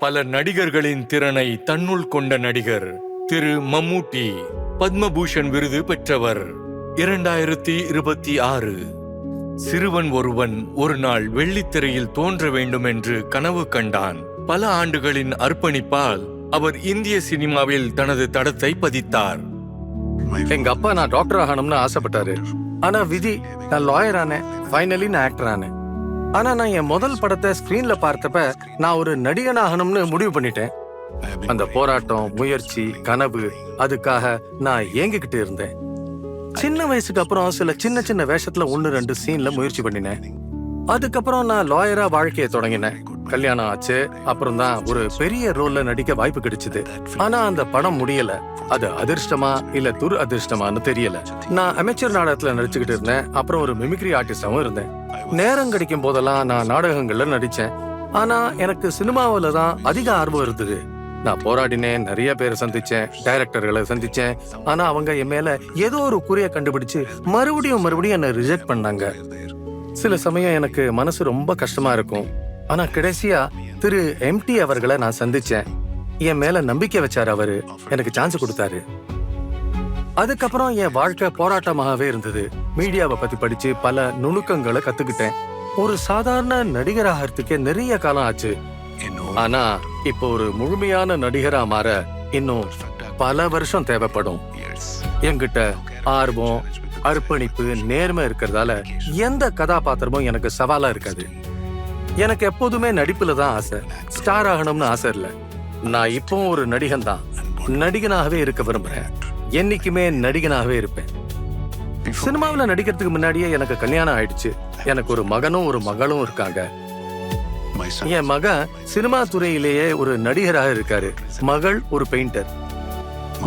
பல நடிகர்களின் திறனை தன்னுள் கொண்ட நடிகர் திரு மம்மூட்டி பத்மபூஷன் விருது பெற்றவர். 2026 சிறுவன் ஒருவன் ஒரு நாள் வெள்ளித்திரையில் தோன்ற வேண்டும் என்று கனவு கண்டான். பல ஆண்டுகளின் அர்ப்பணிப்பால் அவர் இந்திய சினிமாவில் தனது தடத்தை பதித்தார். எங்க அப்பா நான் டாக்டர் ஆகணும்னு ஆசைப்பட்டாரு. ஆனா விதி, நான் லாயர் ஆனேன். ஃபைனலி நான் ஆக்டர் ஆனேன். ஆனா நான் என் முதல் படத்தை ஸ்கிரீன்ல பார்த்தப்ப நான் ஒரு நடிகன் ஆகணும்னு முடிவு பண்ணிட்டேன். அந்த போராட்டம், முயற்சி, கனவு, அதுக்காக நான் ஏங்கிக்கிட்டு இருந்தேன். சின்ன வயசுக்கு அப்புறம் சில சின்ன சின்ன வேஷத்துல 1-2 சீன்ல முயற்சி பண்ணினேன். அதுக்கப்புறம் நான் லாயரா வாழ்க்கையை தொடங்கினேன். கல்யாணம் ஆச்சு. அப்புறம் தான் ஒரு பெரிய ரோல்ல நடிக்க வாய்ப்பு கிடைச்சது. ஆனா அந்த படம் முடியல. அது அதிர்ஷ்டமா இல்ல துர் அதிர்ஷ்டமான்னு தெரியல. நான் அமைச்சர் நாடகத்துல நடிச்சுக்கிட்டு இருந்தேன். அப்புறம் ஒரு மிமிக்ரி ஆர்டிஸ்டாவும் இருந்தேன். நேரம் கிடைக்கும் போதெல்லாம் நான் நாடகங்கள்ல நடிச்சேன். ஆனா எனக்கு சினிமாவில தான் அதிக ஆர்வம் இருந்தது. நான் போராடினேன், நிறைய பேரை சந்திச்சேன், டைரக்டர்களை சந்திச்சேன். ஆனா அவங்க என் மேல ஏதோ ஒரு குறைய கண்டுபிடிச்சு மறுபடியும் என்னை ரிஜெக்ட் பண்ணாங்க. சில சமயம் எனக்கு மனசு ரொம்ப கஷ்டமா இருக்கும். ஆனா கடைசியா திரு எம்டி அவர்களை நான் சந்திச்சேன். என் மேல நம்பிக்கை வச்சாரு. அவரு எனக்கு சான்ஸ் கொடுத்தாரு. அதுக்கப்புறம் என் வாழ்க்கை போராட்டமாகவே இருந்தது. மீடியாவை பத்தி படிச்சு பல நுணுக்கங்களை கத்துக்கிட்டேன். ஒரு சாதாரண நடிகராகிறதுக்கே நிறைய காலம் ஆச்சு. ஆனா இப்போ ஒரு முழுமையான நடிகரா மாற இன்னும் பல வருஷம் தேவைப்படும். என்கிட்ட ஆர்வம், அர்ப்பணிப்பு, நேர்மை இருக்கிறதால எந்த கதாபாத்திரமும் எனக்கு சவாலா இருக்காது. எனக்கு எப்போதுமே நடிப்புல தான் ஆசை. ஸ்டார் ஆகணும்னு ஆசை இல்ல. நான் இப்போ ஒரு நடிகன் தான். நடிகனாகவே இருக்க விரும்புறேன். என்னைக்குமே நடிகனாகவே இருப்பேன். சினிமாவில் நடிக்கிறதுக்கு முன்னாடியே எனக்கு கல்யாணம் ஆயிடுச்சு. எனக்கு ஒரு மகனும் ஒரு மகளும் இருக்காங்க. என் மகன் சினிமா துறையிலேயே ஒரு நடிகராக இருக்காரு. மகள் ஒரு பெயிண்டர்.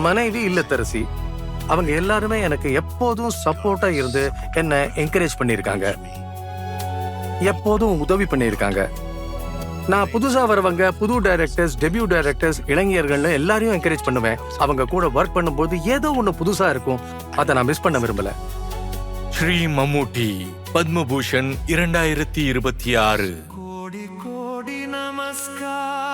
மனைவி இல்லத்தரசி. அவங்க எல்லாருமே எனக்கு எப்போதும் சப்போர்ட்டா இருந்து என்ன என்கரேஜ் பண்ணிருக்காங்க. எப்போதும் உதவி பண்ணிருக்காங்க. நான் புதுசா வரவங்க, புது டைரக்டர்ஸ், டெபியூ டைரக்டர்ஸ், இளைஞர்கள்னு எல்லாரையும் என்கரேஜ் பண்ணுவேன். அவங்க கூட ஒர்க் பண்ணும்போது ஏதோ ஒண்ணு புதுசா இருக்கும். அதை நான் மிஸ் பண்ண விரும்பல. ஸ்ரீ மம்மூட்டி பத்மபூஷன் 2026. कोटि कोटि नमस्कार।